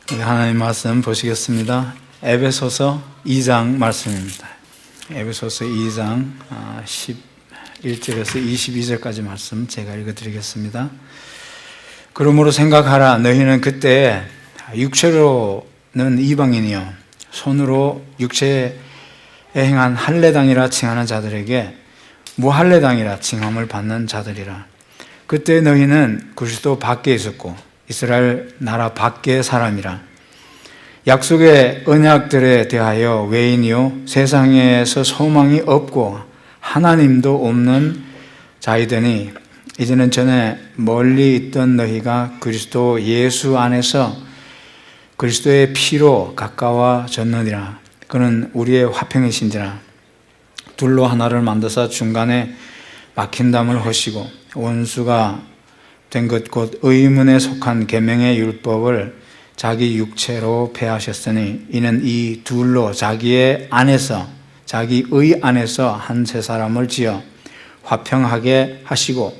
하나님 말씀 보시겠습니다. 에베소서 2장 말씀입니다. 에베소서 2장 11절에서 22절까지 말씀 제가 읽어드리겠습니다. 그러므로 생각하라. 너희는 그때 육체로는 이방인이요 손으로 육체에 행한 할례당이라 칭하는 자들에게 무할례당이라 칭함을 받는 자들이라. 그때 너희는 그리스도 밖에 있었고 이스라엘 나라 밖의 사람이라. 약속의 언약들에 대하여 외인이요 세상에서 소망이 없고 하나님도 없는 자이더니 이제는 전에 멀리 있던 너희가 그리스도 예수 안에서 그리스도의 피로 가까워졌느니라. 그는 우리의 화평이신지라. 둘로 하나를 만드사 중간에 막힌 담을 허시고 원수가 된 것 곧 의문에 속한 계명의 율법을 자기 육체로 폐하셨으니 이는 이 둘로 자기의 안에서 자기의 안에서 한 세 사람을 지어 화평하게 하시고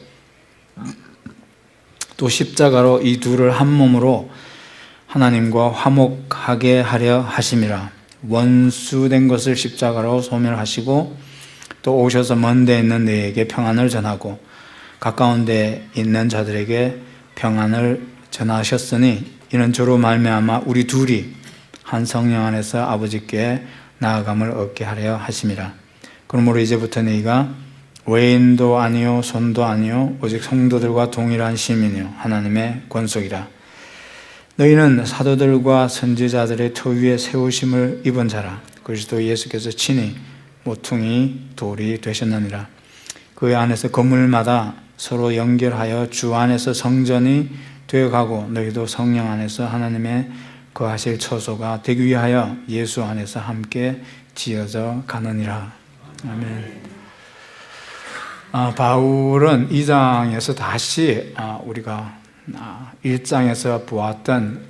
또 십자가로 이 둘을 한 몸으로 하나님과 화목하게 하려 하심이라. 원수된 것을 십자가로 소멸하시고 또 오셔서 먼 데 있는 너희에게 평안을 전하고 가까운 데 있는 자들에게 평안을 전하셨으니 이는 저로 말미암아 우리 둘이 한 성령 안에서 아버지께 나아감을 얻게 하려 하심이라. 그러므로 이제부터 너희가 외인도 아니요 손도 아니요 오직 성도들과 동일한 시민이요 하나님의 권속이라. 너희는 사도들과 선지자들의 터 위에 세우심을 입은 자라. 그리스도 예수께서 친히 모퉁이 돌이 되셨느니라. 그 안에서 건물마다 서로 연결하여 주 안에서 성전이 되어가고 너희도 성령 안에서 하나님의 거하실 처소가 되기 위하여 예수 안에서 함께 지어져 가느니라. 아멘. 바울은 2장에서 다시 우리가 1장에서 보았던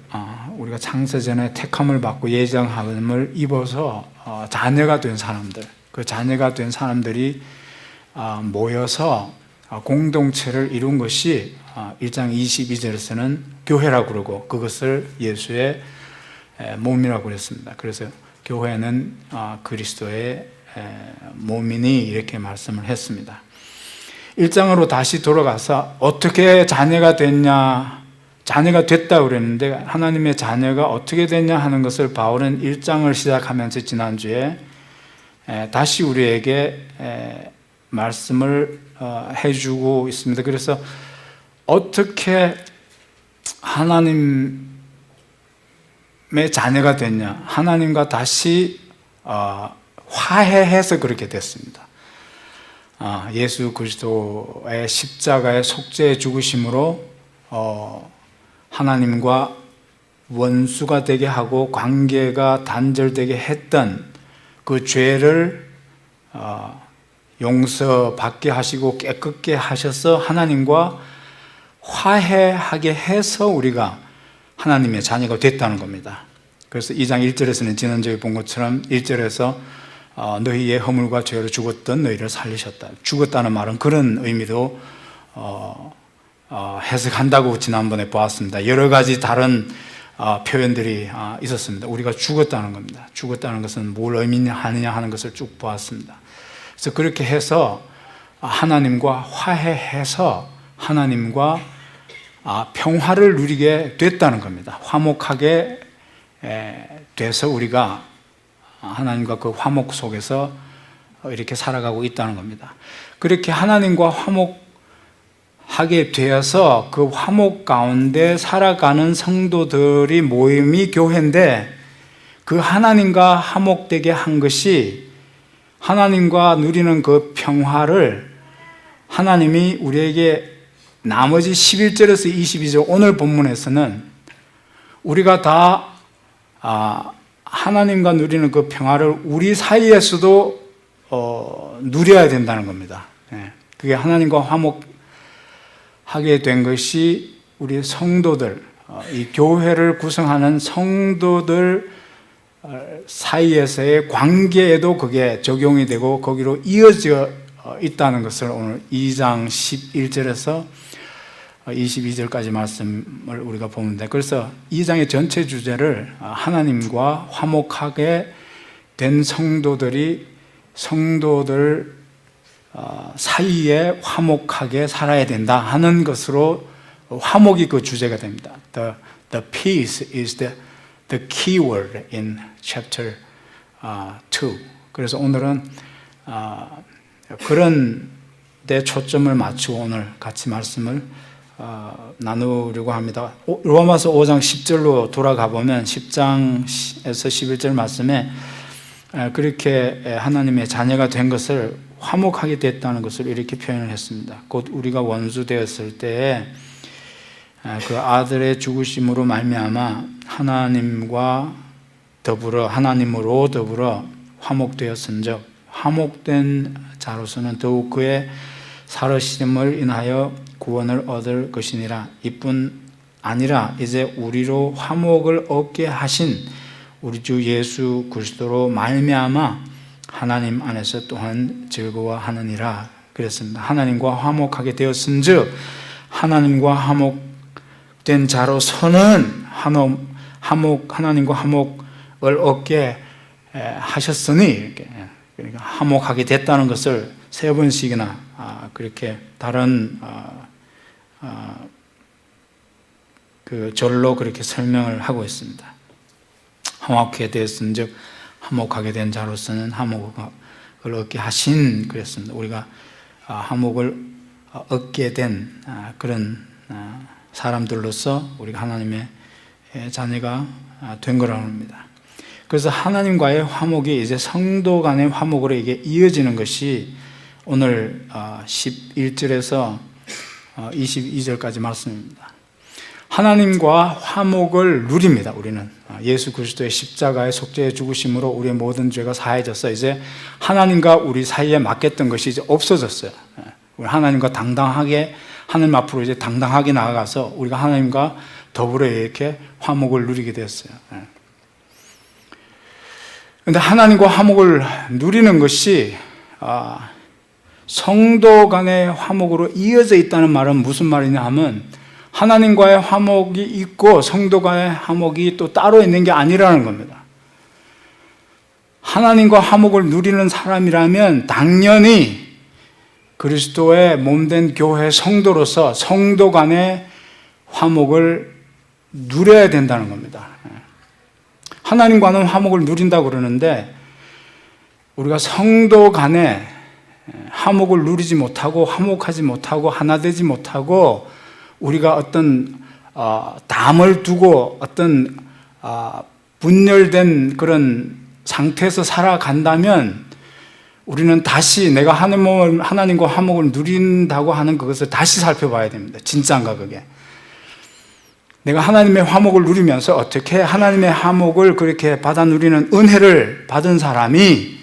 우리가 창세전에 택함을 받고 예정함을 입어서 자녀가 된 사람들, 그 자녀가 된 사람들이 모여서 공동체를 이룬 것이 1장 22절에서는 교회라고 그러고 그것을 예수의 몸이라고 그랬습니다. 그래서 교회는 그리스도의 몸이니 이렇게 말씀을 했습니다. 1장으로 다시 돌아가서 어떻게 자녀가 됐냐, 자녀가 됐다고 그랬는데 하나님의 자녀가 어떻게 됐냐 하는 것을 바울은 1장을 시작하면서 지난주에 다시 우리에게 말씀을 해주고 있습니다. 그래서 어떻게 하나님의 자녀가 됐냐, 하나님과 다시 화해해서 그렇게 됐습니다. 예수 그리스도의 십자가의 속죄의 죽으심으로 하나님과 원수가 되게 하고 관계가 단절되게 했던 그 죄를 용서받게 하시고 깨끗게 하셔서 하나님과 화해하게 해서 우리가 하나님의 자녀가 됐다는 겁니다. 그래서 2장 1절에서는 지난주에 본 것처럼 1절에서 너희의 허물과 죄로 죽었던 너희를 살리셨다. 죽었다는 말은 그런 의미도 해석한다고 지난번에 보았습니다. 여러 가지 다른 표현들이 있었습니다. 우리가 죽었다는 겁니다. 죽었다는 것은 뭘 의미하느냐 하는 것을 쭉 보았습니다. 그래서 그렇게 해서 하나님과 화해해서 하나님과 평화를 누리게 됐다는 겁니다. 화목하게 돼서 우리가 하나님과 그 화목 속에서 이렇게 살아가고 있다는 겁니다. 그렇게 하나님과 화목하게 되어서 그 화목 가운데 살아가는 성도들이 모임이 교회인데 그 하나님과 화목되게 한 것이 하나님과 누리는 그 평화를 하나님이 우리에게 나머지 11절에서 22절 오늘 본문에서는 우리가 다 하나님과 누리는 그 평화를 우리 사이에서도 누려야 된다는 겁니다. 그게 하나님과 화목하게 된 것이 우리 성도들, 이 교회를 구성하는 성도들 사이에서의 관계에도 그게 적용이 되고 거기로 이어져 있다는 것을 오늘 2장 11절에서 22절까지 말씀을 우리가 보는데, 그래서 2장의 전체 주제를 하나님과 화목하게 된 성도들 사이에 화목하게 살아야 된다 하는 것으로 화목이 그 주제가 됩니다. The peace is the key word in chapter 2. 그래서 오늘은 그런 데 초점을 맞추고 오늘 같이 말씀을 나누려고 합니다. 로마서 5장 10절로 돌아가 보면 10장에서 11절 말씀에 그렇게 하나님의 자녀가 된 것을 화목하게 됐다는 것을 이렇게 표현을 했습니다. 곧 우리가 원수 되었을 때에 그 아들의 죽으심으로 말미암아 하나님으로 더불어 화목되었은즉 화목된 자로서는 더욱 그의 살으심을 인하여 구원을 얻을 것이니라. 이뿐 아니라 이제 우리로 화목을 얻게 하신 우리 주 예수 그리스도로 말미암아 하나님 안에서 또한 즐거워하느니라 그랬습니다. 하나님과 화목하게 되었은즉 하나님과 화목된 자로서는 하나님과 화목을 얻게 하셨으니, 이렇게 그러니까 화목하게 됐다는 것을 세 번씩이나 그렇게 다른 그 절로 그렇게 설명을 하고 있습니다. 화목하게 되었은즉 화목하게 된 자로서는 화목을 얻게 하신 그랬습니다. 우리가 화목을 얻게 된 그런 사람들로서 우리가 하나님의 자녀가 된 거라고 합니다. 그래서 하나님과의 화목이 이제 성도 간의 화목으로 이게 이어지는 것이 오늘 11절에서 22절까지 말씀입니다. 하나님과 화목을 누립니다. 우리는 예수 그리스도의 십자가의 속죄의 죽으심으로 우리의 모든 죄가 사해져서 이제 하나님과 우리 사이에 막혔던 것이 이제 없어졌어요. 우리 하나님과 당당하게 하나님 앞으로 이제 당당하게 나아가서 우리가 하나님과 더불어 이렇게 화목을 누리게 되었어요. 그런데 하나님과 화목을 누리는 것이 성도 간의 화목으로 이어져 있다는 말은 무슨 말이냐 하면 하나님과의 화목이 있고 성도 간의 화목이 또 따로 있는 게 아니라는 겁니다. 하나님과 화목을 누리는 사람이라면 당연히 그리스도의 몸된 교회 성도로서 성도 간의 화목을 누려야 된다는 겁니다. 하나님과는 화목을 누린다고 그러는데 우리가 성도 간에 화목을 누리지 못하고 화목하지 못하고 하나 되지 못하고 우리가 어떤 담을 두고 어떤 분열된 그런 상태에서 살아간다면 우리는 다시 내가 하나님과 화목을 누린다고 하는 그것을 다시 살펴봐야 됩니다. 진짜인가 그게? 내가 하나님의 화목을 누리면서 어떻게 하나님의 화목을 그렇게 받아 누리는 은혜를 받은 사람이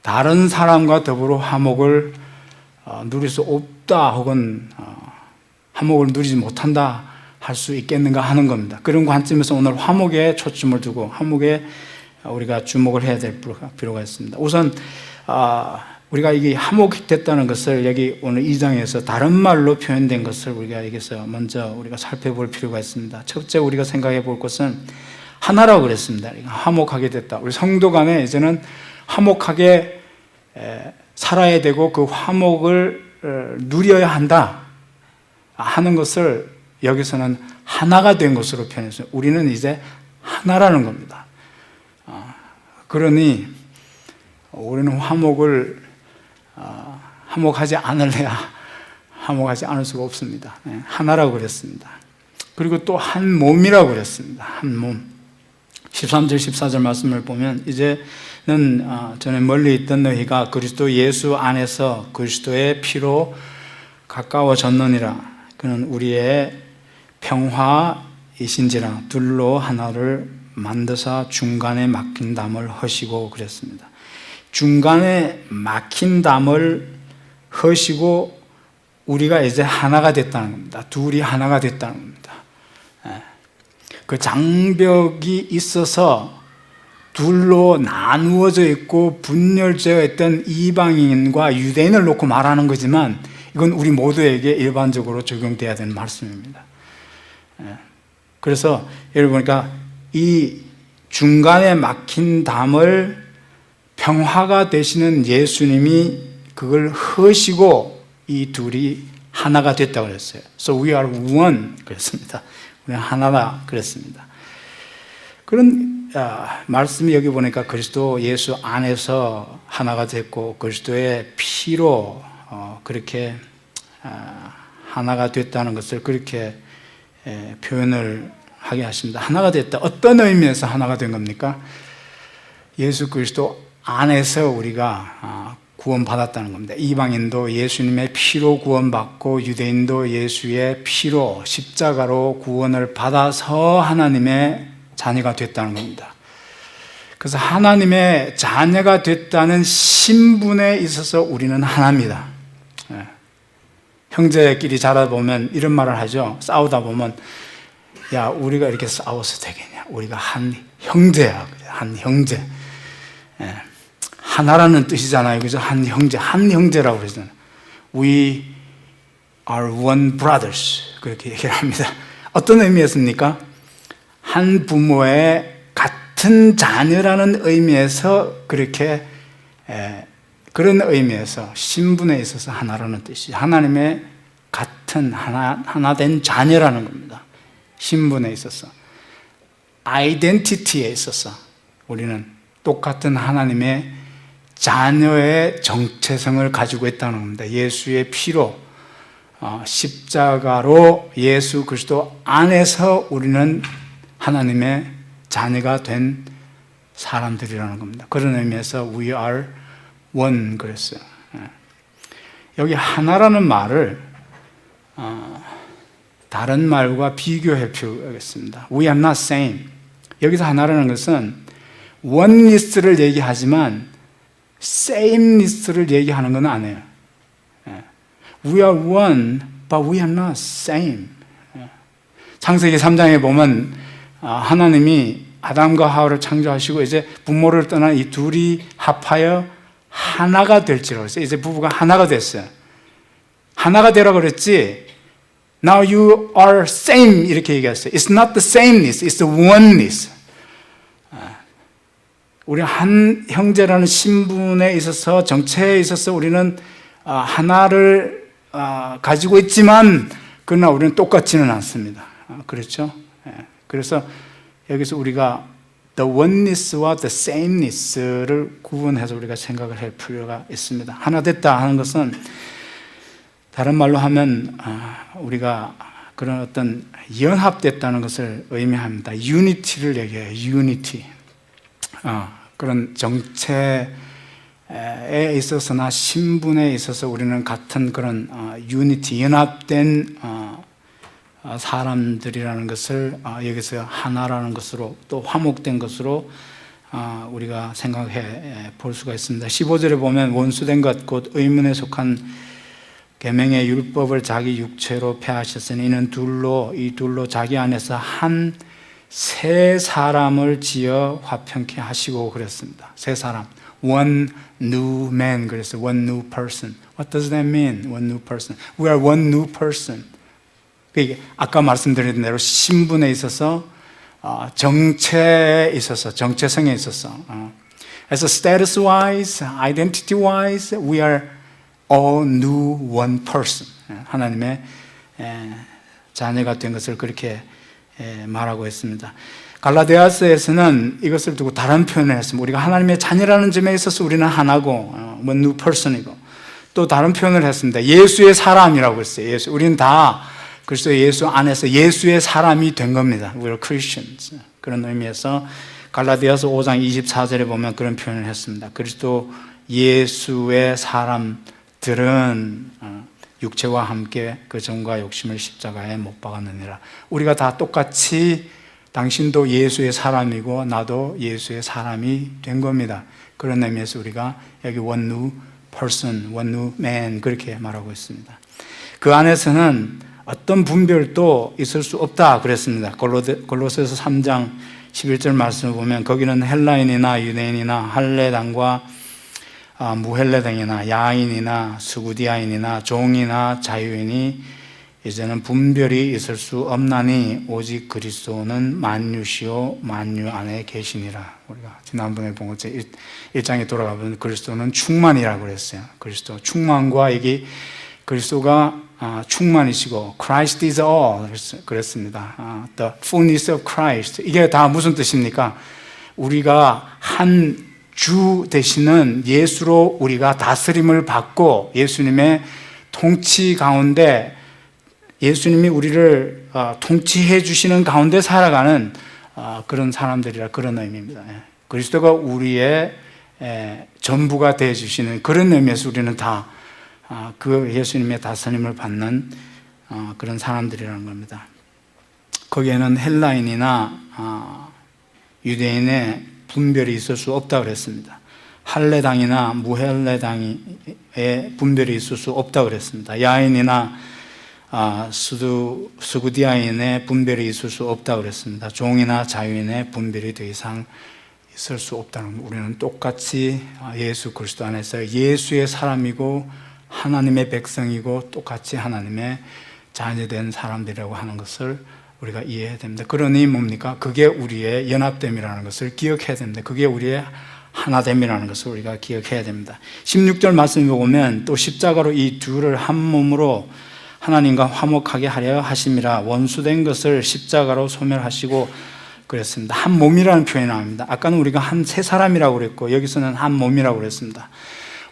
다른 사람과 더불어 화목을 누릴 수 없다 혹은 화목을 누리지 못한다 할 수 있겠는가 하는 겁니다. 그런 관점에서 오늘 화목에 초점을 두고 화목에 우리가 주목을 해야 될 필요가 있습니다. 우선 우리가 이게 화목됐다는 것을 여기 오늘 2장에서 다른 말로 표현된 것을 우리가 여기서 먼저 우리가 살펴볼 필요가 있습니다. 첫째 우리가 생각해 볼 것은 하나라고 그랬습니다. 화목하게 됐다. 우리 성도 간에 이제는 화목하게 살아야 되고 그 화목을 누려야 한다 하는 것을 여기서는 하나가 된 것으로 표현했어요. 우리는 이제 하나라는 겁니다. 그러니 우리는 화목하지 않을래야 화목하지 않을 수가 없습니다. 하나라고 그랬습니다. 그리고 또 한 몸이라고 그랬습니다. 한 몸. 13절 14절 말씀을 보면 이제는 전에 멀리 있던 너희가 그리스도 예수 안에서 그리스도의 피로 가까워졌느니라. 그는 우리의 평화이신지라 둘로 하나를 만드사 중간에 막힌 담을 허시고 그랬습니다. 중간에 막힌 담을 허시고 우리가 이제 하나가 됐다는 겁니다. 둘이 하나가 됐다는 겁니다. 그 장벽이 있어서 둘로 나누어져 있고 분열되어 있던 이방인과 유대인을 놓고 말하는 거지만 이건 우리 모두에게 일반적으로 적용돼야 되는 말씀입니다. 그래서 여러분 보니까 이 중간에 막힌 담을 평화가 되시는 예수님이 그걸 허시고 이 둘이 하나가 됐다고 그랬어요. So we are one 그랬습니다. 우리는 하나다 그랬습니다. 그런 말씀이 여기 보니까 그리스도 예수 안에서 하나가 됐고 그리스도의 피로 그렇게 하나가 됐다는 것을 그렇게 표현을 하게 하십니다. 하나가 됐다. 어떤 의미에서 하나가 된 겁니까? 예수 그리스도 안에서 우리가 구원받았다는 겁니다. 이방인도 예수님의 피로 구원받고 유대인도 예수의 피로 십자가로 구원을 받아서 하나님의 자녀가 됐다는 겁니다. 그래서 하나님의 자녀가 됐다는 신분에 있어서 우리는 하나입니다. 형제끼리 자라다 보면 이런 말을 하죠. 싸우다 보면 야 우리가 이렇게 싸워서 되겠냐. 우리가 한 형제야. 한 형제. 하나라는 뜻이잖아요. 그래서 한 형제라고 그러잖아요. We are one brothers. 그렇게 얘기를 합니다. 어떤 의미였습니까? 한 부모의 같은 자녀라는 의미에서 그렇게 그런 의미에서 신분에 있어서 하나라는 뜻이 하나님의 같은 하나 된 자녀라는 겁니다. 신분에 있어서 아이덴티티에 있어서 우리는 똑같은 하나님의 자녀의 정체성을 가지고 있다는 겁니다. 예수의 피로 십자가로 예수 그리스도 안에서 우리는 하나님의 자녀가 된 사람들이라는 겁니다. 그런 의미에서 we are one 그랬어요. 여기 하나라는 말을 다른 말과 비교해 보겠습니다. We are not same. 여기서 하나라는 것은 oneness를 얘기하지만 sameness를 얘기하는 건 아니에요. We are one, but we are not same. 창세기 3장에 보면 하나님이 아담과 하와를 창조하시고 이제 부모를 떠난 이 둘이 합하여 하나가 될지라고 했어요. 이제 부부가 하나가 됐어요. 하나가 되라고 그랬지 Now you are same 이렇게 얘기했어요. It's not the sameness, it's the oneness. 우리 한 형제라는 신분에 있어서 정체에 있어서 우리는 하나를 가지고 있지만 그러나 우리는 똑같지는 않습니다. 그렇죠? 그래서 여기서 우리가 the oneness와 the sameness를 구분해서 우리가 생각을 할 필요가 있습니다. 하나 됐다 하는 것은 다른 말로 하면 우리가 그런 어떤 연합됐다는 것을 의미합니다. unity를 얘기해요. unity. 그런 정체에 있어서나 신분에 있어서 우리는 같은 그런 unity, 연합된 사람들이라는 것을 여기서 하나라는 것으로 또 화목된 것으로 우리가 생각해 볼 수가 있습니다. 15절에 보면 원수된 것 곧 의문에 속한 계명의 율법을 자기 육체로 폐하셨으니 이는 이 둘로 자기 안에서 한 새 사람을 지어 화평케 하시고 그랬습니다. 새 사람, one new man 그래서 one new person. What does that mean? One new person. We are one new person. 아까 말씀드린 대로 신분에 있어서 정체에 있어서 정체성에 있어서 as status wise, identity wise, we are all new one person. 하나님의 자녀가 된 것을 그렇게 말하고 있습니다. 갈라디아서에서는 이것을 두고 다른 표현을 했습니다. 우리가 하나님의 자녀라는 점에 있어서 우리는 하나고 one new person이고 또 다른 표현을 했습니다. 예수의 사람이라고 했어요. 우리는 다 그리스도 예수 안에서 예수의 사람이 된 겁니다. We are Christians. 그런 의미에서 갈라디아서 5장 24절에 보면 그런 표현을 했습니다. 그리스도 예수의 사람들은 육체와 함께 그 정과 욕심을 십자가에 못 박았느니라. 우리가 다 똑같이 당신도 예수의 사람이고 나도 예수의 사람이 된 겁니다. 그런 의미에서 우리가 여기 one new person, one new man 그렇게 말하고 있습니다. 그 안에서는 어떤 분별도 있을 수 없다 그랬습니다. 골로새서 3장 11절 말씀을 보면 거기는 헬라인이나 유대인이나 할례당과 무헬레당이나 야인이나 스구디아인이나 종이나 자유인이 이제는 분별이 있을 수 없나니 오직 그리스도는 만유시요 만유 안에 계시니라. 우리가 지난번에 본 것처럼 1장에 돌아가보면 그리스도는 충만이라고 그랬어요. 그리스도 충만과 이게 그리스도가 충만이시고 Christ is all 그랬습니다. The fullness of Christ. 이게 다 무슨 뜻입니까? 우리가 한 주 되시는 예수로 우리가 다스림을 받고 예수님의 통치 가운데 예수님이 우리를 통치해 주시는 가운데 살아가는 그런 사람들이라 그런 의미입니다. 그리스도가 우리의 전부가 되어 주시는 그런 의미에서 우리는 다 그 예수님의 다스림을 받는 그런 사람들이라는 겁니다. 거기에는 헬라인이나 유대인의 분별이 있을 수 없다고 그랬습니다. 할례당이나 무할례당의 분별이 있을 수 없다고 그랬습니다. 야인이나 스구디아인의 분별이 있을 수 없다고 그랬습니다. 종이나 자유인의 분별이 더 이상 있을 수 없다는 것. 우리는 똑같이 예수 그리스도 안에서 예수의 사람이고 하나님의 백성이고 똑같이 하나님의 자녀된 사람들이라고 하는 것을 우리가 이해해야 됩니다. 그러니 뭡니까? 그게 우리의 연합됨이라는 것을 기억해야 됩니다. 그게 우리의 하나됨이라는 것을 우리가 기억해야 됩니다. 16절 말씀을 보면 또 십자가로 이 둘을 한 몸으로 하나님과 화목하게 하려 하심이라. 원수된 것을 십자가로 소멸하시고 그랬습니다. 한 몸이라는 표현이 나옵니다. 아까는 우리가 한 세 사람이라고 그랬고 여기서는 한 몸이라고 그랬습니다.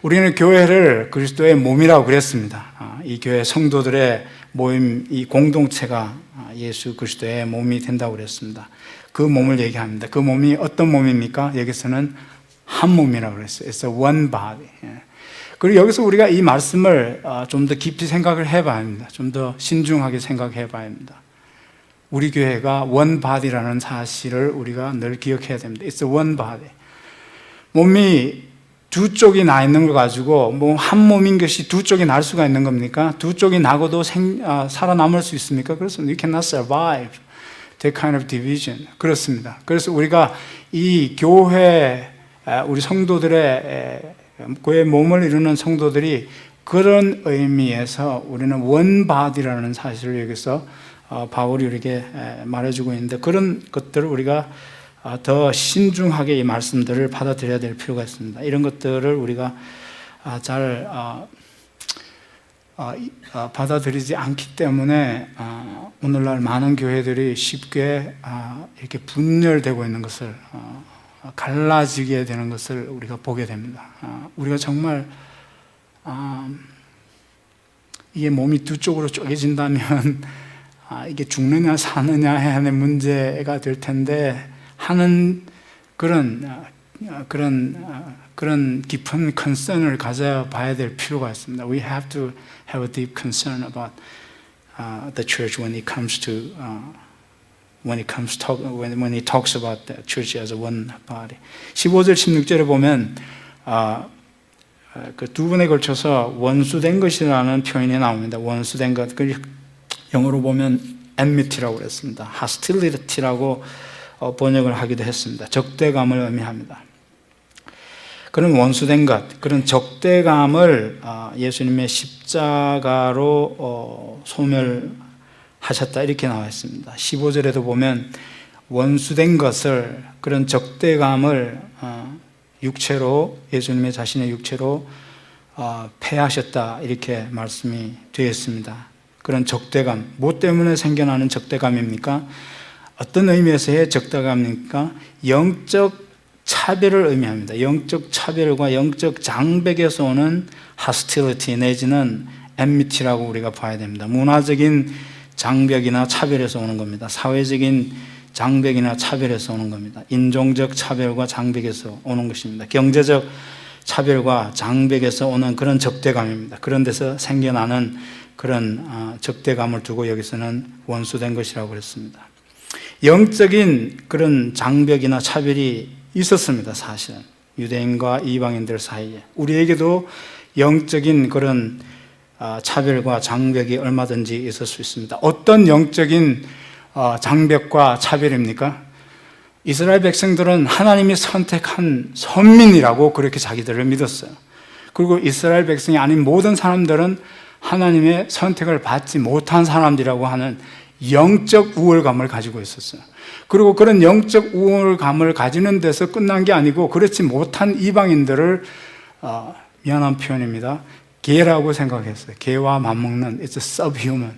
우리는 교회를 그리스도의 몸이라고 그랬습니다. 이 교회 성도들의 모임, 이 공동체가 예수 그리스도의 몸이 된다고 그랬습니다. 그 몸을 얘기합니다. 그 몸이 어떤 몸입니까? 여기서는 한 몸이라고 그랬어요. It's a one body. 그리고 여기서 우리가 이 말씀을 좀 더 깊이 생각을 해봐야 합니다. 좀 더 신중하게 생각해 봐야 합니다. 우리 교회가 one body라는 사실을 우리가 늘 기억해야 됩니다. It's a one body. 몸이 두 쪽이 나 있는 걸 가지고 한 몸인 것이 두 쪽이 날 수가 있는 겁니까? 두 쪽이 나고도 살아남을 수 있습니까? 그렇습니다. You cannot survive that kind of division. 그렇습니다. 그래서 우리가 이 교회, 우리 성도들의 교회 몸을 이루는 성도들이 그런 의미에서 우리는 one body라는 사실을 여기서 바울이 우리에게 말해주고 있는데 그런 것들을 우리가 더 신중하게 이 말씀들을 받아들여야 될 필요가 있습니다. 이런 것들을 우리가 잘 받아들이지 않기 때문에 오늘날 많은 교회들이 쉽게 이렇게 분열되고 있는 것을 갈라지게 되는 것을 우리가 보게 됩니다. 우리가 정말 이게 몸이 두 쪽으로 쪼개진다면 이게 죽느냐 사느냐 하는 문제가 될 텐데 하는 그런 깊은 concern을 가져봐야 될 필요가 있습니다. We have to have a deep concern about the church when it comes to when he talks about the church as a one body. 15절 16절에 보면 그 두 번에 걸쳐서 원수된 것이라는 표현이 나옵니다. 원수된 것, 영어로 보면 enmity라고 그랬습니다. hostility라고 번역을 하기도 했습니다. 적대감을 의미합니다. 그런 원수된 것, 그런 적대감을 예수님의 십자가로 소멸하셨다 이렇게 나와 있습니다. 15절에도 보면 원수된 것을, 그런 적대감을 육체로, 예수님의 자신의 육체로 패하셨다 이렇게 말씀이 되어 있습니다. 그런 적대감, 뭐 때문에 생겨나는 적대감입니까? 어떤 의미에서의 적대감입니까? 영적 차별을 의미합니다. 영적 차별과 영적 장벽에서 오는 hostility 내지는 enmity라고 우리가 봐야 됩니다. 문화적인 장벽이나 차별에서 오는 겁니다. 사회적인 장벽이나 차별에서 오는 겁니다. 인종적 차별과 장벽에서 오는 것입니다. 경제적 차별과 장벽에서 오는 그런 적대감입니다. 그런 데서 생겨나는 그런 적대감을 두고 여기서는 원수된 것이라고 그랬습니다. 영적인 그런 장벽이나 차별이 있었습니다. 사실은 유대인과 이방인들 사이에 우리에게도 영적인 그런 차별과 장벽이 얼마든지 있을 수 있습니다. 어떤 영적인 장벽과 차별입니까? 이스라엘 백성들은 하나님이 선택한 선민이라고 그렇게 자기들을 믿었어요. 그리고 이스라엘 백성이 아닌 모든 사람들은 하나님의 선택을 받지 못한 사람들이라고 하는 영적 우월감을 가지고 있었어요. 그리고 그런 영적 우월감을 가지는 데서 끝난 게 아니고 그렇지 못한 이방인들을 미안한 표현입니다. 개라고 생각했어요. 개와 맞먹는 It's a subhuman.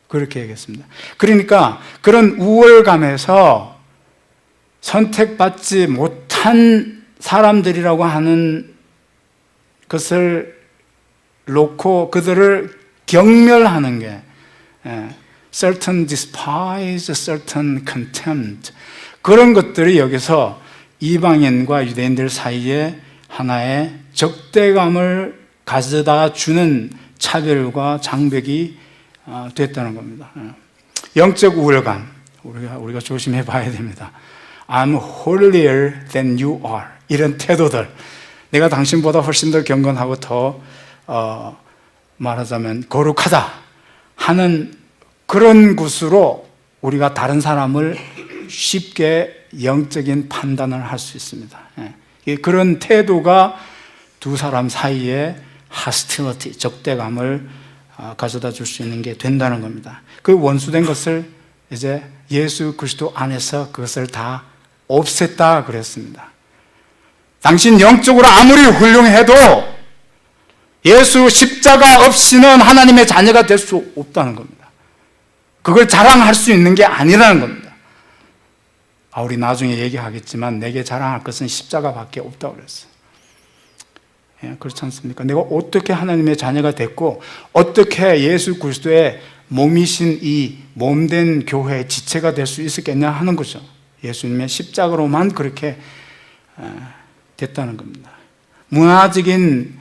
그렇게 얘기했습니다. 그러니까 그런 우월감에서 선택받지 못한 사람들이라고 하는 것을 놓고 그들을 경멸하는 게 certain despise, certain contempt, 그런 것들이 여기서 이방인과 유대인들 사이에 하나의 적대감을 가져다 주는 차별과 장벽이 됐다는 겁니다. 영적 우월감, 우리가 조심해 봐야 됩니다. I'm holier than you are, 이런 태도들, 내가 당신보다 훨씬 더 경건하고 더 말하자면 거룩하다 하는 그런 것으로 우리가 다른 사람을 쉽게 영적인 판단을 할 수 있습니다. 그런 태도가 두 사람 사이에 hostility, 적대감을 가져다 줄 수 있는 게 된다는 겁니다. 그 원수된 것을 이제 예수 그리스도 안에서 그것을 다 없앴다 그랬습니다. 당신 영적으로 아무리 훌륭해도 예수 십자가 없이는 하나님의 자녀가 될 수 없다는 겁니다. 그걸 자랑할 수 있는 게 아니라는 겁니다. 우리 나중에 얘기하겠지만 내게 자랑할 것은 십자가밖에 없다고 그랬어요. 그렇지 않습니까? 내가 어떻게 하나님의 자녀가 됐고 어떻게 예수 그리스도의 몸이신 이 몸된 교회의 지체가 될 수 있었겠냐 하는 거죠. 예수님의 십자가로만 그렇게 됐다는 겁니다. 문화적인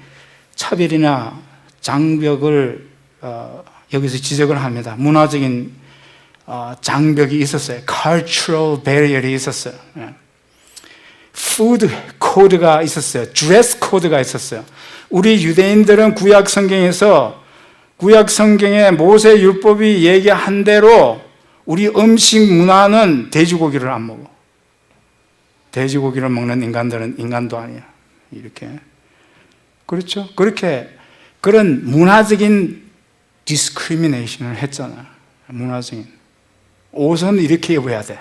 차별이나 장벽을 여기서 지적을 합니다. 문화적인 장벽이 있었어요. cultural barrier이 있었어요. food code가 있었어요. dress code가 있었어요. 우리 유대인들은 구약 성경에서 구약 성경의 모세 율법이 얘기한 대로 우리 음식 문화는 돼지고기를 안 먹어. 돼지고기를 먹는 인간들은 인간도 아니야. 이렇게. 그렇죠? 그렇게 그런 문화적인 디스크리미네이션을 했잖아요. 문화적인. 옷은 이렇게 입어야 돼.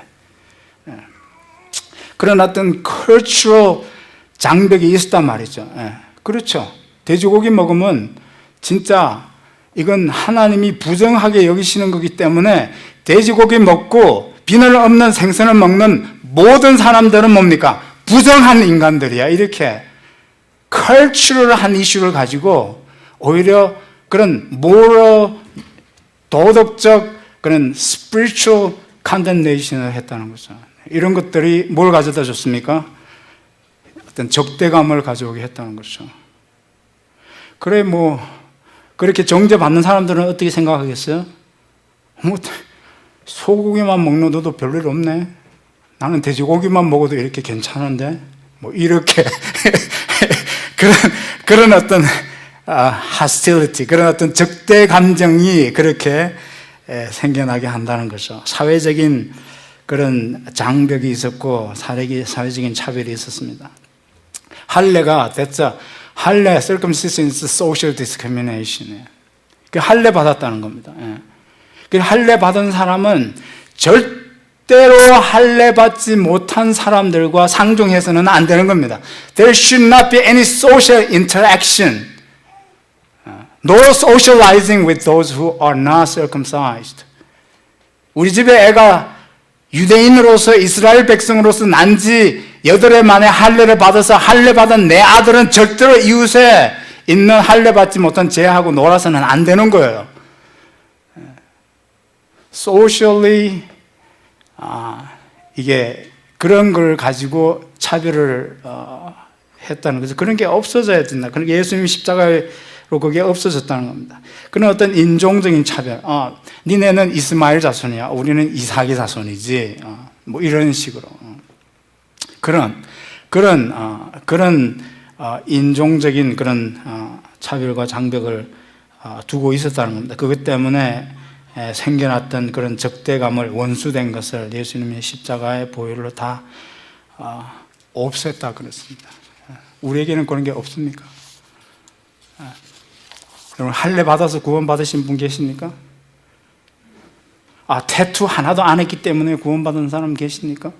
그런 어떤 cultural 장벽이 있었단 말이죠. 그렇죠. 돼지고기 먹으면 진짜 이건 하나님이 부정하게 여기시는 거기 때문에 돼지고기 먹고 비늘 없는 생선을 먹는 모든 사람들은 뭡니까? 부정한 인간들이야. 이렇게 cultural한 이슈를 가지고 오히려 그런 moral, 도덕적 그런 spiritual condemnation을 했다는 거죠. 이런 것들이 뭘 가져다 줬습니까? 어떤 적대감을 가져오게 했다는 거죠. 그래 그렇게 정죄받는 사람들은 어떻게 생각하겠어요? 소고기만 먹는 너도 별일 없네. 나는 돼지고기만 먹어도 이렇게 괜찮은데 이렇게 그런 어떤 hostility, 그런 어떤 적대 감정이 그렇게 생겨나게 한다는 거죠. 사회적인 그런 장벽이 있었고 사회적인 차별이 있었습니다. 할례가 할례 circumcision is social discrimination. 그 할례 받았다는 겁니다. 그 할례 받은 사람은 절대로 할례 받지 못한 사람들과 상종해서는 안 되는 겁니다. There should not be any social interaction. No socializing with those who are not circumcised. 우리 집에 애가 유대인으로서 이스라엘 백성으로서 난지 8해 만에 할례를 받아서 할례 받은 내 아들은 절대로 이웃에 있는 할례 받지 못한 쟤하고 놀아서는 안 되는 거예요. Socially 이게 그런 걸 가지고 차별을 했다는 거죠. 그런 게 없어져야 된다. 그러니까 예수님이 십자가로 그게 없어졌다는 겁니다. 그런 어떤 인종적인 차별. 니네는 이스마엘 자손이야. 우리는 이삭의 자손이지. 이런 식으로. 그런 인종적인 그런 차별과 장벽을 두고 있었다는 겁니다. 그것 때문에 생겨났던 그런 적대감을, 원수된 것을 예수님의 십자가의 보혈로 다 없앴다 그랬습니다. 우리에게는 그런 게 없습니까? 여러분, 할례 받아서 구원받으신 분 계십니까? 태투 하나도 안 했기 때문에 구원받은 사람 계십니까?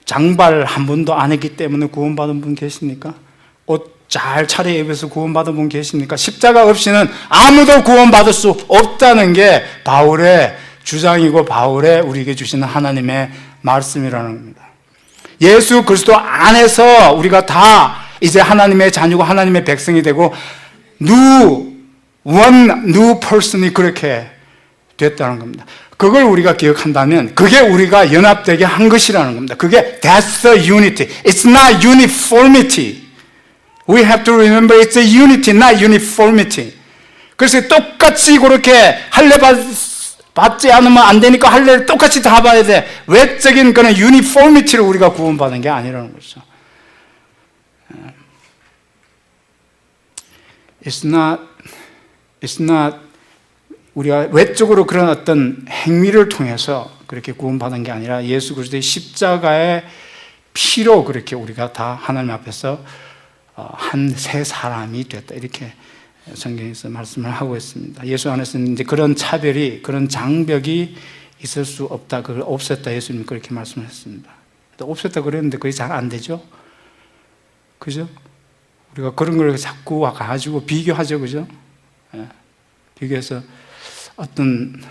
장발 한 번도 안 했기 때문에 구원받은 분 계십니까? 옷 잘 차려 입어서 구원받은 분 계십니까? 십자가 없이는 아무도 구원받을 수 없다는 게 바울의 주장이고 바울의 우리에게 주시는 하나님의 말씀이라는 겁니다. 예수 그리스도 안에서 우리가 다 이제 하나님의 자녀고 하나님의 백성이 되고 new person이 그렇게 됐다는 겁니다. 그걸 우리가 기억한다면 그게 우리가 연합되게 한 것이라는 겁니다. 그게 that's the unity. It's not uniformity. We have to remember it's a unity, not uniformity. 그래서 똑같이 그렇게 할례 받지 않으면 안 되니까 할례를 똑같이 다 봐야 돼. 외적인 그런 유니포미티로 우리가 구원받은 게 아니라는 거죠. It's not 우리가 외적으로 그런 어떤 행위를 통해서 그렇게 구원받은 게 아니라 예수 그리스도의 십자가의 피로 그렇게 우리가 다 하나님 앞에서 한 새 사람이 됐다. 이렇게 성경에서 말씀을 하고 있습니다. 예수 안에서는 이제 그런 차별이, 그런 장벽이 있을 수 없다. 그걸 없앴다. 예수님 그렇게 말씀하셨습니다. 없앴다 그랬는데 그게 잘 안 되죠? 그죠? 우리가 그런 걸 자꾸 가지고 비교하죠. 그죠? 비교해서 어떤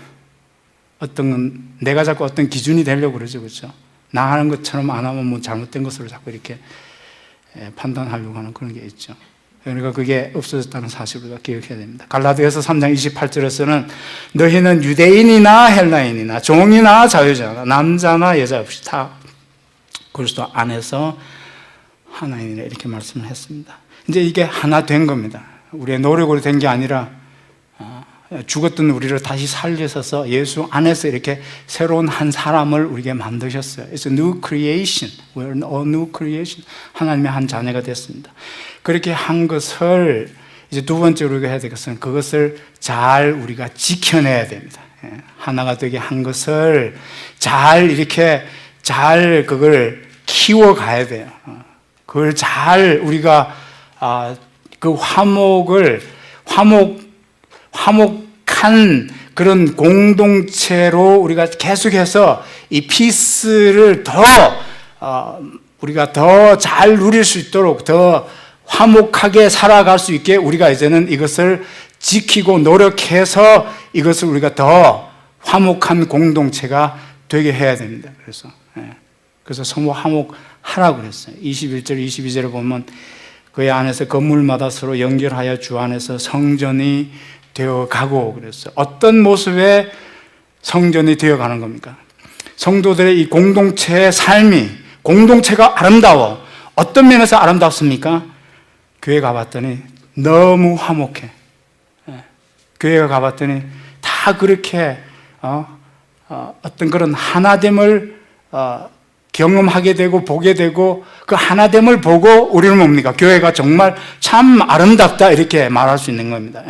건 내가 자꾸 어떤 기준이 되려고 그러죠. 그죠? 나 하는 것처럼 안 하면 뭐 잘못된 것으로 자꾸 이렇게 판단하려고 하는 그런 게 있죠. 그러니까 그게 없어졌다는 사실을 우리가 기억해야 됩니다. 갈라디아서 3장 28절에서는 너희는 유대인이나 헬라인이나 종이나 자유자나 남자나 여자 없이 다 그리스도 안에서 하나이니라 이렇게 말씀을 했습니다. 이제 이게 하나 된 겁니다. 우리의 노력으로 된 게 아니라 죽었던 우리를 다시 살리셔서 예수 안에서 이렇게 새로운 한 사람을 우리에게 만드셨어요. It's a new creation. We're a new creation. 하나님의 한 자녀가 됐습니다. 그렇게 한 것을 이제 두 번째로 우리가 해야 될 것은 그것을 잘 우리가 지켜내야 됩니다. 하나가 되게 한 것을 잘 이렇게 잘 그걸 키워가야 돼요. 그걸 잘 우리가 그 화목한 그런 공동체로 우리가 계속해서 이 피스를 우리가 더 잘 누릴 수 있도록 더 화목하게 살아갈 수 있게 우리가 이제는 이것을 지키고 노력해서 이것을 우리가 더 화목한 공동체가 되게 해야 됩니다. 그래서 성모 화목하라고 그랬어요. 21절, 22절을 보면 그의 안에서 건물마다 서로 연결하여 주 안에서 성전이 되어가고 그랬어요. 어떤 모습의 성전이 되어가는 겁니까? 성도들의 이 공동체의 삶이, 공동체가 아름다워. 어떤 면에서 아름답습니까? 교회 가봤더니 너무 화목해. 교회 가봤더니 다 그렇게 어떤 그런 하나됨을 경험하게 되고 보게 되고 그 하나됨을 보고 우리는 뭡니까? 교회가 정말 참 아름답다 이렇게 말할 수 있는 겁니다.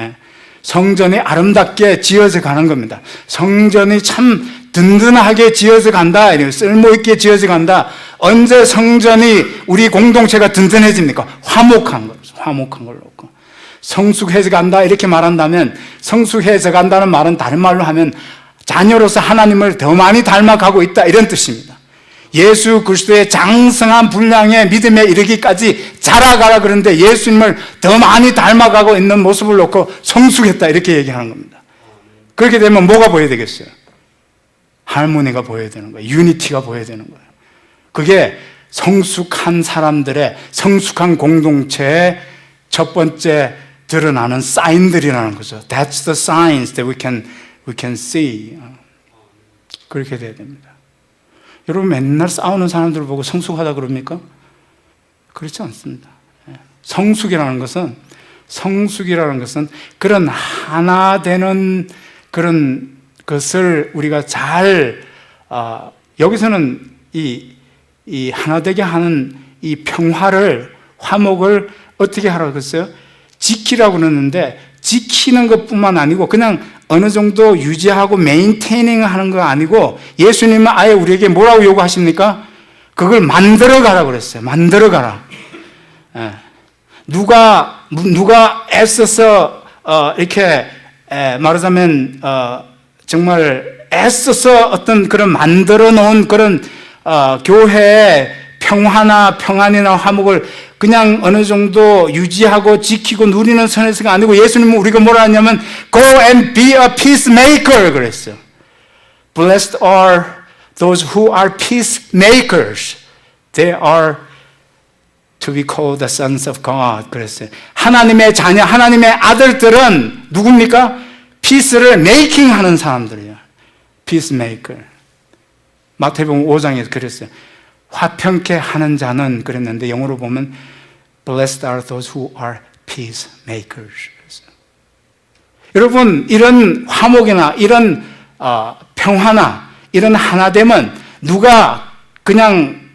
성전이 아름답게 지어져 가는 겁니다. 성전이 참 든든하게 지어져 간다. 쓸모있게 지어져 간다. 언제 성전이 우리 공동체가 든든해집니까? 화목한 거죠. 화목한 걸로. 성숙해져 간다 이렇게 말한다면 성숙해져 간다는 말은 다른 말로 하면 자녀로서 하나님을 더 많이 닮아가고 있다 이런 뜻입니다. 예수 그리스도의 장성한 분량의 믿음에 이르기까지 자라가라 그러는데 예수님을 더 많이 닮아가고 있는 모습을 놓고 성숙했다 이렇게 얘기하는 겁니다. 그렇게 되면 뭐가 보여야 되겠어요? 할머니가 보여야 되는 거예요. 유니티가 보여야 되는 거예요. 그게 성숙한 사람들의 성숙한 공동체의 첫 번째 드러나는 사인들이라는 거죠. That's the signs that we can see. 그렇게 돼야 됩니다. 여러분 맨날 싸우는 사람들을 보고 성숙하다 그럽니까? 그렇지 않습니다. 성숙이라는 것은 그런 하나 되는 그런 것을 우리가 잘 여기서는 이 하나 되게 하는 이 평화를 화목을 어떻게 하라고 했어요? 지키라고 그러는데 지키는 것뿐만 아니고 그냥 어느 정도 유지하고 메인테이닝 하는 거 아니고 예수님은 아예 우리에게 뭐라고 요구하십니까? 그걸 만들어 가라고 그랬어요. 만들어 가라. 누가 누가 애써서 이렇게 말하자면 정말 애써서 어떤 그런 만들어 놓은 그런 교회의 평안이나 화목을 그냥 어느 정도 유지하고 지키고 누리는 선에서가 아니고, 예수님은 우리가 뭐라 하냐면 Go and be a peacemaker 그랬어요. Blessed are those who are peacemakers. They are to be called the sons of God 그랬어요. 하나님의 자녀, 하나님의 아들들은 누굽니까? 피스를 메이킹 하는 사람들이에요. peacemaker. 마태복음 5장에서 그랬어요. 화평케 하는 자는 그랬는데, 영어로 보면 Blessed are those who are peacemakers. 여러분, 이런 화목이나 이런 평화나 이런 하나됨은 누가 그냥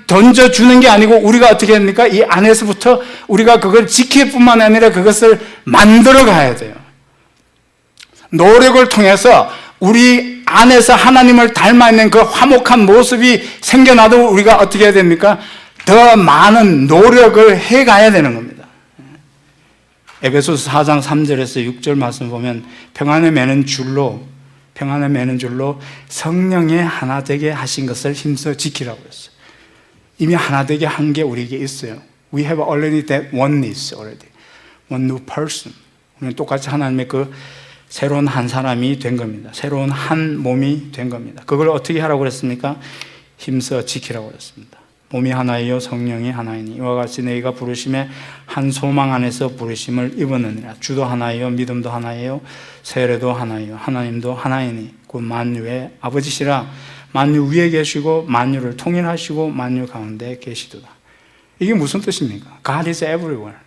던져주는 게 아니고, 우리가 어떻게 합니까? 이 안에서부터 우리가 그걸 지킬 뿐만 아니라 그것을 만들어 가야 돼요. 노력을 통해서 우리 안에서 하나님을 닮아 있는 그 화목한 모습이 생겨나도 우리가 어떻게 해야 됩니까? 더 많은 노력을 해 가야 되는 겁니다. 에베소서 4장 3절에서 6절 말씀 보면 평안을 매는 줄로 성령의 하나 되게 하신 것을 힘써 지키라고 했어요. 이미 하나 되게 한 게 우리에게 있어요. We have already that oneness already. One new person. 우리는 똑같이 하나님의 그 새로운 한 사람이 된 겁니다. 새로운 한 몸이 된 겁니다. 그걸 어떻게 하라고 그랬습니까? 힘써 지키라고 그랬습니다. 몸이 하나이요 성령이 하나이니 이와 같이 너희가 부르심에 한 소망 안에서 부르심을 입었느니라. 주도 하나이요 믿음도 하나이요 세례도 하나이요 하나님도 하나이니 곧 만유의 아버지시라. 만유 위에 계시고 만유를 통일하시고 만유 가운데 계시도다. 이게 무슨 뜻입니까? God is everywhere.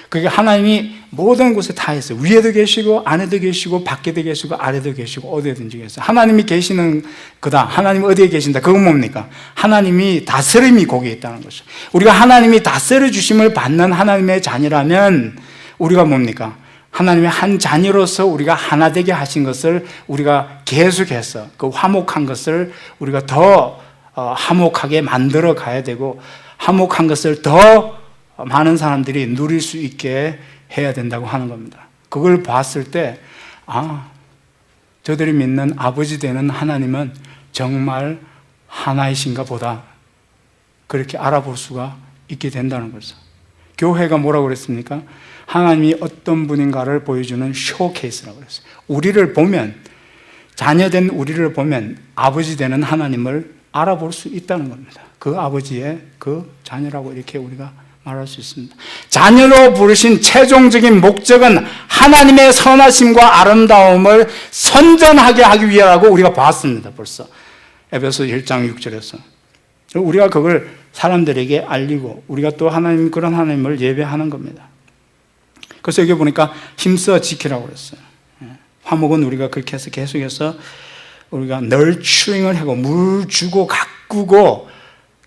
그게 하나님이 모든 곳에 다 있어요. 위에도 계시고 안에도 계시고 밖에도 계시고 아래도 계시고 어디에든지 계세요. 하나님이 계시는 거다. 하나님 어디에 계신다. 그건 뭡니까? 하나님이 다스림이 거기에 있다는 거죠. 우리가 하나님이 다스려 주심을 받는 하나님의 자녀라면 우리가 뭡니까? 하나님의 한 자녀로서 우리가 하나 되게 하신 것을 우리가 계속해서 그 화목한 것을 우리가 더 화목하게 만들어 가야 되고, 화목한 것을 더 많은 사람들이 누릴 수 있게 해야 된다고 하는 겁니다. 그걸 봤을 때 저들이 믿는 아버지 되는 하나님은 정말 하나이신가 보다, 그렇게 알아볼 수가 있게 된다는 거죠. 교회가 뭐라고 그랬습니까? 하나님이 어떤 분인가를 보여주는 쇼케이스라고 그랬어요. 우리를 보면, 자녀된 우리를 보면 아버지 되는 하나님을 알아볼 수 있다는 겁니다. 그 아버지의 그 자녀라고 이렇게 우리가 말할 수 있습니다. 자녀로 부르신 최종적인 목적은 하나님의 선하심과 아름다움을 선전하게 하기 위하라고 우리가 봤습니다. 벌써 에베소 1장 6절에서 우리가 그걸 사람들에게 알리고 우리가 또 하나님, 그런 하나님을 예배하는 겁니다. 그래서 여기 보니까 힘써 지키라고 그랬어요. 화목은 우리가 그렇게 해서 계속해서 우리가 널추링을 하고 물 주고 가꾸고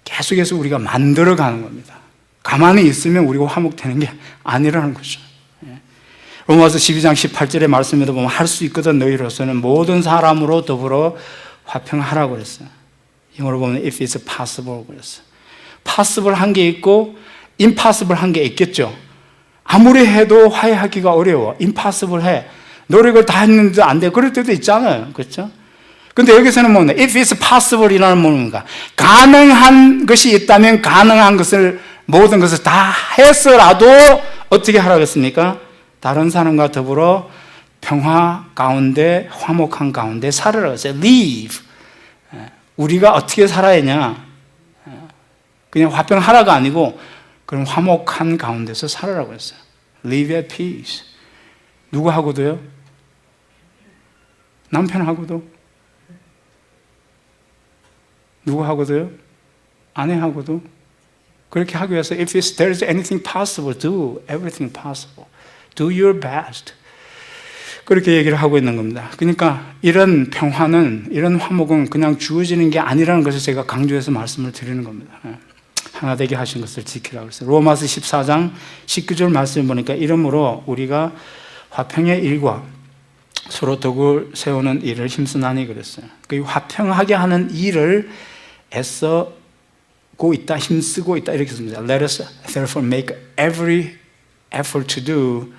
계속해서 우리가 만들어가는 겁니다. 가만히 있으면 우리가 화목되는 게 아니라는 거죠. 로마서 12장 18절의 말씀에도 보면 할 수 있거든 너희로서는 모든 사람으로 더불어 화평하라고 그랬어요. 영어로 보면 if it's possible 그랬어요. possible 한 게 있고 impossible 한 게 있겠죠. 아무리 해도 화해하기가 어려워. impossible 해. 노력을 다 했는데도 안 돼. 그럴 때도 있잖아요. 그렇죠? 근데 여기서는 뭐냐? if it's possible 이라는 뭔가 가능한 것이 있다면 가능한 것을, 모든 것을 다 해서라도 어떻게 하라고 했습니까? 다른 사람과 더불어 평화 가운데, 화목한 가운데 살으라고 했어요. live. 우리가 어떻게 살아야 하냐? 그냥 화평하라가 아니고 그런 화목한 가운데서 살으라고 했어요. live at peace. 누구하고도요? 남편하고도? 누구하고도요? 아내하고도? 그렇게 하기 위해서 if there is anything possible, do everything possible. Do your best. 그렇게 얘기를 하고 있는 겁니다. 그러니까 이런 평화는, 이런 화목은 그냥 주어지는 게 아니라는 것을 제가 강조해서 말씀을 드리는 겁니다. 하나 되게 하신 것을 지키라고 했어요. 로마서 14장 19절 말씀을 보니까 이러므로 우리가 화평의 일과 서로 덕을 세우는 일을 힘쓰나니 그랬어요. 그 화평하게 하는 일을 애써고 있다, 힘쓰고 있다 이렇게 씁니다. Let us therefore make every effort to do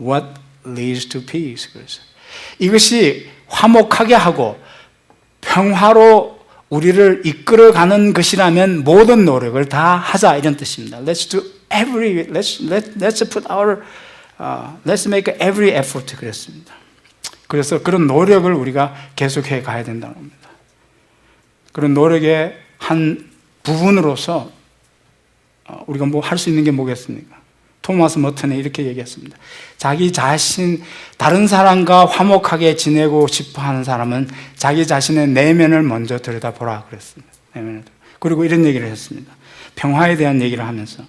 what leads to peace. 그래서 이것이 화목하게 하고 평화로 우리를 이끌어가는 것이라면 모든 노력을 다 하자 이런 뜻입니다. Let's make every effort 그랬습니다. 그래서 그런 노력을 우리가 계속해 가야 된다는 겁니다. 그런 노력의 한 부분으로서 우리가 뭐 할 수 있는 게 뭐겠습니까? 토마스 머튼이 이렇게 얘기했습니다. 자기 자신, 다른 사람과 화목하게 지내고 싶어 하는 사람은 자기 자신의 내면을 먼저 들여다보라 그랬습니다. 그리고 이런 얘기를 했습니다. 평화에 대한 얘기를 하면서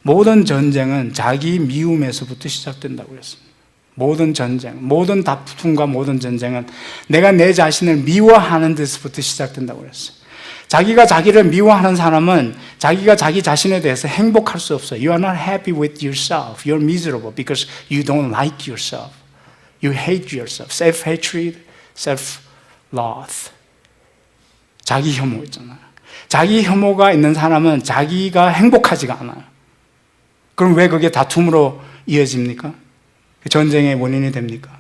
모든 전쟁은 자기 미움에서부터 시작된다고 했습니다. 모든 전쟁, 모든 다툼과 모든 전쟁은 내가 내 자신을 미워하는 데서부터 시작된다고 했어요. 자기가 자기를 미워하는 사람은 자기가 자기 자신에 대해서 행복할 수 없어요. You are not happy with yourself. You're miserable because you don't like yourself. You hate yourself. Self-hatred, self-loath. 자기 혐오 있잖아요. 자기 혐오가 있는 사람은 자기가 행복하지가 않아요. 그럼 왜 그게 다툼으로 이어집니까? 전쟁의 원인이 됩니까?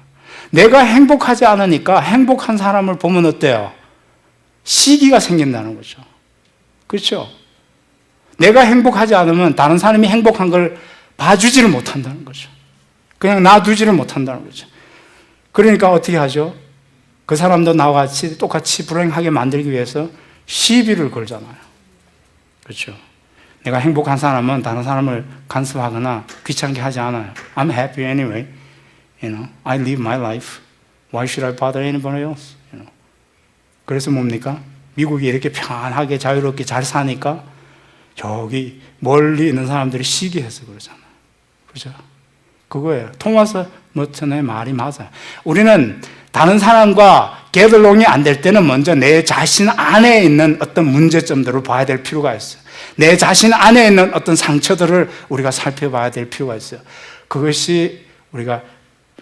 내가 행복하지 않으니까 행복한 사람을 보면 어때요? 시기가 생긴다는 거죠. 그렇죠? 내가 행복하지 않으면 다른 사람이 행복한 걸 봐주지를 못한다는 거죠. 그냥 놔두지를 못한다는 거죠. 그러니까 어떻게 하죠? 그 사람도 나와 같이 똑같이 불행하게 만들기 위해서 시비를 걸잖아요. 그렇죠? 내가 행복한 사람은 다른 사람을 간섭하거나 귀찮게 하지 않아요. I'm happy anyway. I live my life. Why should I bother anybody else? 그래서 뭡니까? 미국이 이렇게 편하게 자유롭게 잘 사니까 저기 멀리 있는 사람들이 시기해서 그러잖아요. 그죠? 그거예요. 토마스 머튼의 말이 맞아요. 우리는 다른 사람과 게들롱이 안 될 때는 먼저 내 자신 안에 있는 어떤 문제점들을 봐야 될 필요가 있어요. 내 자신 안에 있는 어떤 상처들을 우리가 살펴봐야 될 필요가 있어요. 그것이 우리가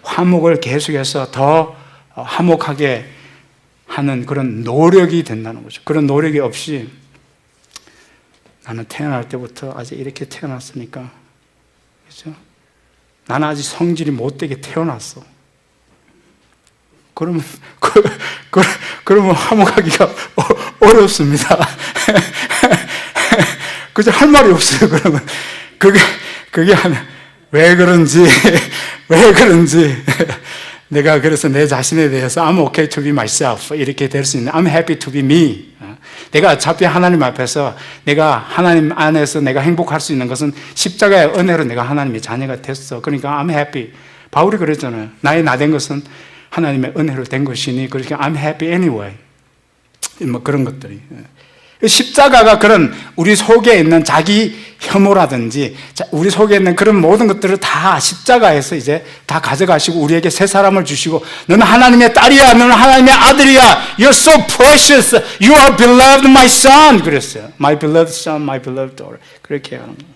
화목을 계속해서 더 화목하게 하는 그런 노력이 된다는 거죠. 그런 노력이 없이 나는 태어날 때부터 아직 이렇게 태어났으니까, 그렇죠? 나는 아직 성질이 못되게 태어났어. 그러면 화목하기가 어렵습니다. 그죠? 할 말이 없어요. 그러면 그게 하면 왜 그런지 내가 그래서 내 자신에 대해서 I'm okay to be myself 이렇게 될 수 있는 I'm happy to be me. 내가 어차피 하나님 앞에서 내가 하나님 안에서 내가 행복할 수 있는 것은 십자가의 은혜로 내가 하나님의 자녀가 됐어. 그러니까 I'm happy. 바울이 그랬잖아요. 나의 나 된 것은 하나님의 은혜로 된 것이니 그러니까 I'm happy anyway. 뭐 그런 것들이. 십자가가 그런 우리 속에 있는 자기 혐오라든지 우리 속에 있는 그런 모든 것들을 다 십자가에서 이제 다 가져가시고 우리에게 새 사람을 주시고 너는 하나님의 딸이야, 너는 하나님의 아들이야, You're so precious, You are beloved my son 그랬어요. My beloved son, my beloved daughter 그렇게 하는 거예요.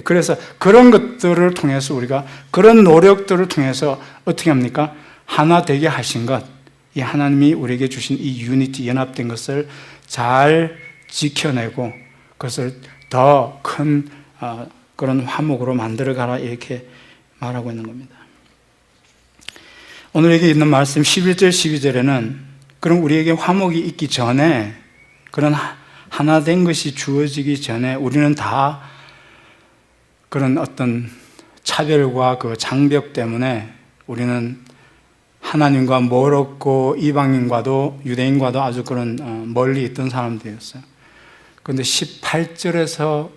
그래서 그런 것들을 통해서 우리가 그런 노력들을 통해서 어떻게 합니까? 하나 되게 하신 것, 이 하나님이 우리에게 주신 이 유니티 연합된 것을 잘 지켜내고 그것을 더 큰 그런 화목으로 만들어가라 이렇게 말하고 있는 겁니다. 오늘 여기 있는 말씀 11절 12절에는 그럼 우리에게 화목이 있기 전에 그런 하나 된 것이 주어지기 전에 우리는 다 그런 어떤 차별과 그 장벽 때문에 우리는 하나님과 멀었고 이방인과도 유대인과도 아주 그런 멀리 있던 사람들이었어요. 그런데 18절에서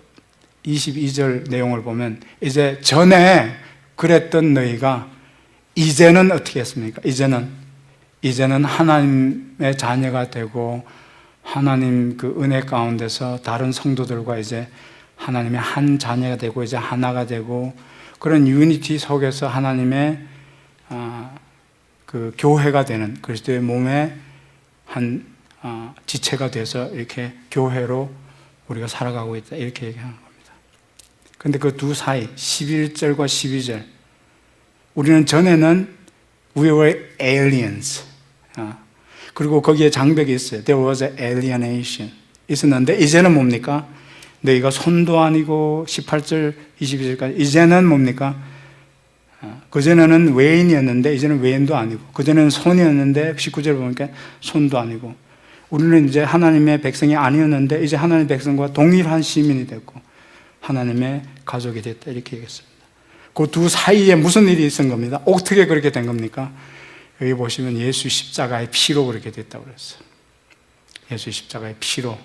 22절 내용을 보면 이제 전에 그랬던 너희가 이제는 어떻게 했습니까? 이제는 하나님의 자녀가 되고 하나님 그 은혜 가운데서 다른 성도들과 이제 하나님의 한 자녀가 되고 이제 하나가 되고 그런 유니티 속에서 하나님의 그 교회가 되는 그리스도의 몸의 한 지체가 돼서 이렇게 교회로 우리가 살아가고 있다 이렇게 얘기하는 겁니다. 그런데 그 두 사이 11절과 12절 우리는 전에는 we were aliens 그리고 거기에 장벽이 있어요. There was an alienation 있었는데 이제는 뭡니까? 너희가 손도 아니고 18절 22절까지 이제는 뭡니까? 그전에는 외인이었는데 이제는 외인도 아니고, 그전에는 손이었는데 19절 보니까 손도 아니고, 우리는 이제 하나님의 백성이 아니었는데 이제 하나님의 백성과 동일한 시민이 됐고 하나님의 가족이 됐다, 이렇게 얘기했습니다. 그 두 사이에 무슨 일이 있은 겁니다. 어떻게 그렇게 된 겁니까? 여기 보시면 예수 십자가의 피로 그렇게 됐다고 그랬어요. 예수 십자가의 피로.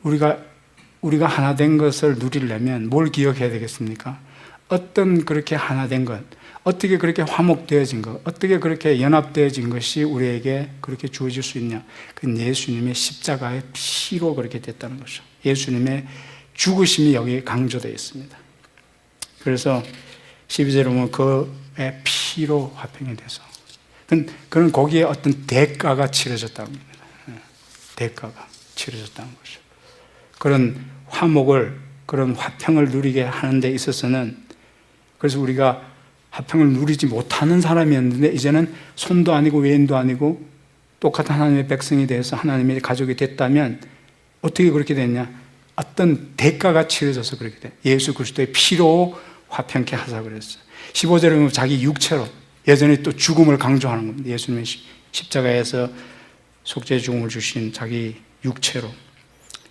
우리가 하나 된 것을 누리려면 뭘 기억해야 되겠습니까? 어떤 그렇게 하나 된 것, 어떻게 그렇게 화목되어진 것, 어떻게 그렇게 연합되어진 것이 우리에게 그렇게 주어질 수 있냐? 그건 예수님의 십자가의 피로 그렇게 됐다는 것이죠. 예수님의 죽으심이 여기 강조되어 있습니다. 그래서 12절에 보면 그의 피로 화평이 돼서, 그런 거기에 어떤 대가가 치러졌다는 겁니다. 대가가 치러졌다는 것이죠. 그런 화목을, 그런 화평을 누리게 하는 데 있어서는, 그래서 우리가 화평을 누리지 못하는 사람이었는데 이제는 손도 아니고 외인도 아니고 똑같은 하나님의 백성이 돼서 하나님의 가족이 됐다면 어떻게 그렇게 됐냐? 어떤 대가가 치러져서 그렇게 돼. 예수 그리스도의 피로 화평케 하자 그랬어요. 15절에 보면 자기 육체로, 여전히 또 죽음을 강조하는 겁니다. 예수님의 십자가에서 속죄의 죽음을 주신 자기 육체로.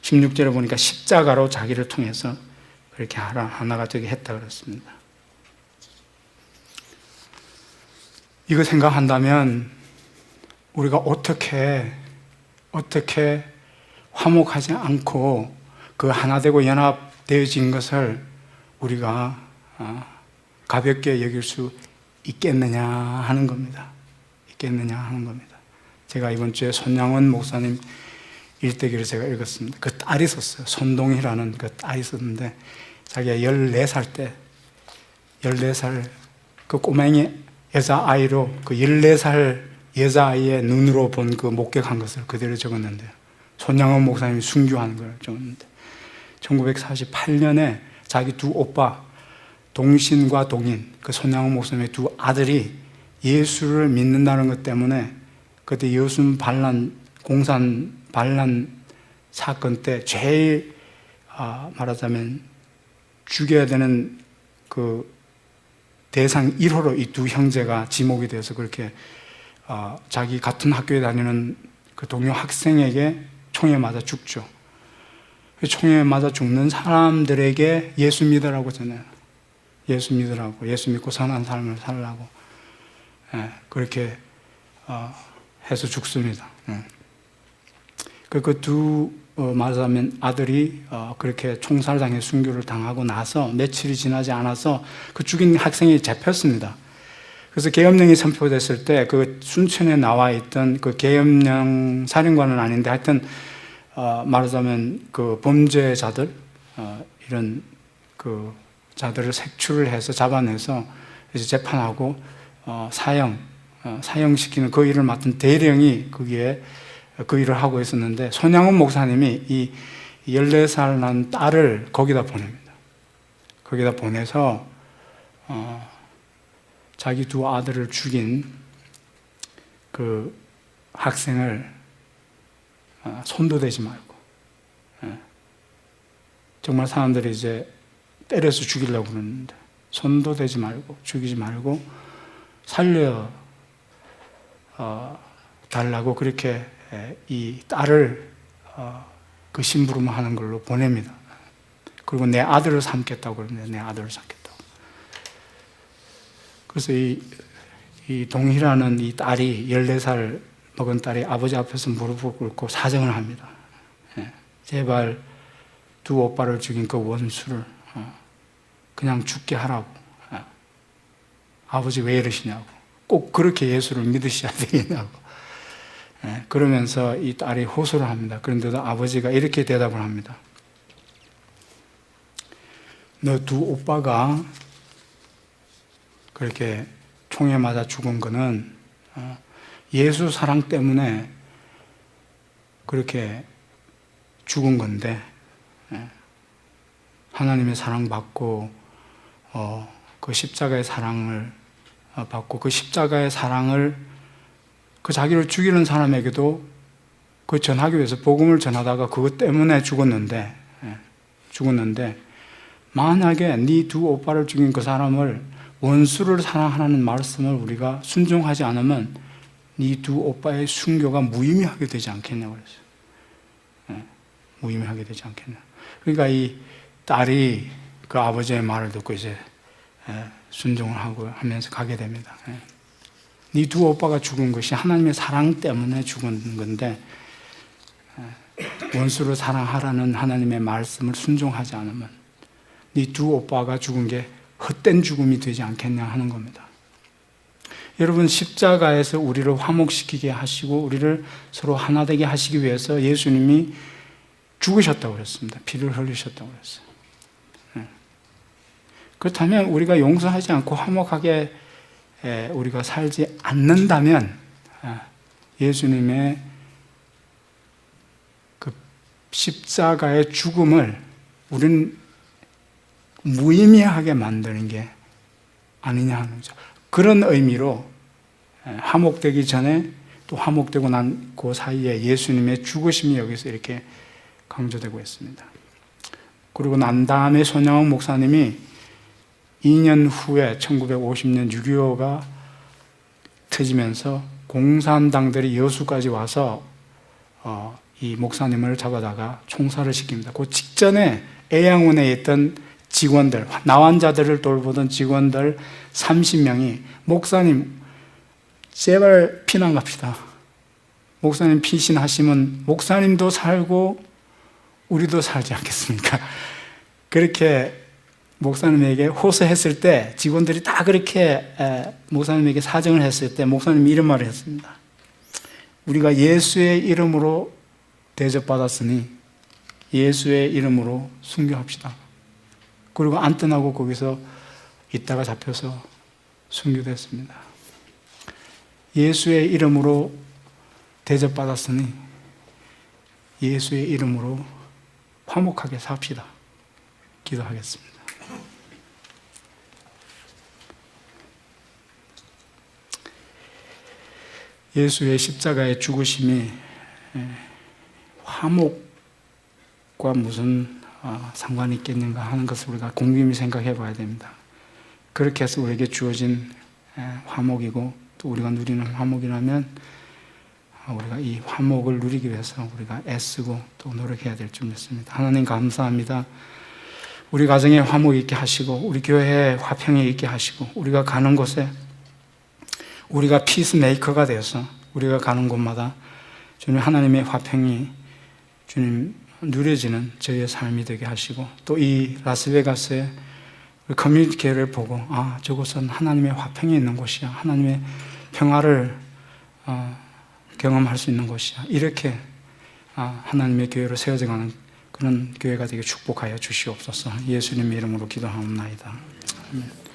16절에 보니까 십자가로 자기를 통해서 그렇게 하나가 되게 했다 그랬습니다. 이거 생각한다면 우리가 어떻게 화목하지 않고 그 하나 되고 연합되어진 것을 우리가 가볍게 여길 수 있겠느냐 하는 겁니다. 있겠느냐 하는 겁니다. 제가 이번 주에 손양원 목사님 일대기를 제가 읽었습니다. 그 딸이 있었어요. 손동희라는 그 딸이 있었는데 자기가 14살 때, 14살 그 꼬맹이 여자아이로 그 14살 여자아이의 눈으로 본 그 목격한 것을 그대로 적었는데요. 손양원 목사님이 순교한 걸 적었는데 1948년에 자기 두 오빠 동신과 동인, 그 손양원 목사님의 두 아들이 예수를 믿는다는 것 때문에 그때 여순 반란, 공산 반란 사건 때 제일 말하자면 죽여야 되는 그 대상 1호로 이 두 형제가 지목이 돼서 그렇게 자기 같은 학교에 다니는 그 동료 학생에게 총에 맞아 죽죠. 총에 맞아 죽는 사람들에게 예수 믿으라고 하잖아요. 예수 믿으라고, 예수 믿고 선한 삶을 살라고, 그렇게 해서 죽습니다. 그 두 말하자면 아들이 그렇게 총살당해 순교를 당하고 나서 며칠이 지나지 않아서 그 죽인 학생이 잡혔습니다. 그래서 계엄령이 선포됐을 때 그 순천에 나와 있던 그 계엄령 사령관은 아닌데 하여튼 말하자면 그 범죄자들, 이런 그 자들을 색출을 해서 잡아내서 이제 재판하고 사형시키는 그 일을 맡은 대령이 거기에 그 일을 하고 있었는데 손양원 목사님이 이 14살 난 딸을 거기다 보냅니다. 거기다 보내서 자기 두 아들을 죽인 그 학생을 손도 대지 말고, 정말 사람들이 이제 때려서 죽이려고 그러는데 손도 대지 말고 죽이지 말고 살려 달라고 그렇게 이 딸을 그 심부름하는 걸로 보냅니다. 그리고 내 아들을 삼겠다고 그러는데 내 아들을 삼겠다고. 그래서 이 동희라는 이 딸이 14살 먹은 딸이 아버지 앞에서 무릎을 꿇고 사정을 합니다. 제발 두 오빠를 죽인 그 원수를 그냥 죽게 하라고. 아버지 왜 이러시냐고. 꼭 그렇게 예수를 믿으셔야 되겠냐고. 그러면서 이 딸이 호소를 합니다. 그런데도 아버지가 이렇게 대답을 합니다. 너 두 오빠가 그렇게 총에 맞아 죽은 거는 예수 사랑 때문에 그렇게 죽은 건데, 하나님의 사랑받고 그 십자가의 사랑을 받고 그 십자가의 사랑을 그 자기를 죽이는 사람에게도 그 전하기 위해서 복음을 전하다가 그것 때문에 죽었는데, 죽었는데 만약에 네 두 오빠를 죽인 그 사람을 원수를 사랑하라는 말씀을 우리가 순종하지 않으면 네 두 오빠의 순교가 무의미하게 되지 않겠냐고 그랬어요. 네, 무의미하게 되지 않겠냐. 그러니까 이 딸이 그 아버지의 말을 듣고 이제 순종을 하고 하면서 가게 됩니다. 네 두 오빠가 죽은 것이 하나님의 사랑 때문에 죽은 건데 원수를 사랑하라는 하나님의 말씀을 순종하지 않으면 네 두 오빠가 죽은 게 헛된 죽음이 되지 않겠냐 하는 겁니다. 여러분, 십자가에서 우리를 화목시키게 하시고 우리를 서로 하나 되게 하시기 위해서 예수님이 죽으셨다고 그랬습니다. 피를 흘리셨다고 그랬어요. 그렇다면 우리가 용서하지 않고 화목하게 우리가 살지 않는다면 예수님의 그 십자가의 죽음을 우리는 무의미하게 만드는 게 아니냐 하는 거죠. 그런 의미로 화목되기 전에 또 화목되고 난 그 사이에 예수님의 죽으심이 여기서 이렇게 강조되고 있습니다. 그리고 난 다음에 손양원 목사님이 2년 후에 1950년 6.25가 터지면서 공산당들이 여수까지 와서 이 목사님을 잡아다가 총살을 시킵니다. 그 직전에 애양원에 있던 직원들, 나환자들을 돌보던 직원들 30명이 목사님 제발 피난 갑시다. 목사님 피신하시면 목사님도 살고 우리도 살지 않겠습니까? 그렇게 목사님에게 호소했을 때 직원들이 다 그렇게 목사님에게 사정을 했을 때 목사님이 이런 말을 했습니다. 우리가 예수의 이름으로 대접받았으니 예수의 이름으로 순교합시다. 그리고 안 떠나고 거기서 있다가 잡혀서 순교됐습니다. 예수의 이름으로 대접받았으니 예수의 이름으로 화목하게 삽시다. 기도하겠습니다. 예수의 십자가의 죽으심이 화목과 무슨 상관이 있겠는가 하는 것을 우리가 곰곰이 생각해 봐야 됩니다. 그렇게 해서 우리에게 주어진 화목이고 또 우리가 누리는 화목이라면 우리가 이 화목을 누리기 위해서 우리가 애쓰고 또 노력해야 될 줄 믿습니다. 하나님 감사합니다. 우리 가정에 화목이 있게 하시고 우리 교회에 화평이 있게 하시고 우리가 가는 곳에 우리가 피스메이커가 되어서 우리가 가는 곳마다 주님 하나님의 화평이 주님 누려지는 저희의 삶이 되게 하시고 또 이 라스베가스의 커뮤니티 교회를 보고 저곳은 하나님의 화평이 있는 곳이야. 하나님의 평화를 경험할 수 있는 곳이야. 이렇게 하나님의 교회로 세워져가는 그런 교회가 되게 축복하여 주시옵소서. 예수님의 이름으로 기도하옵나이다. 아멘.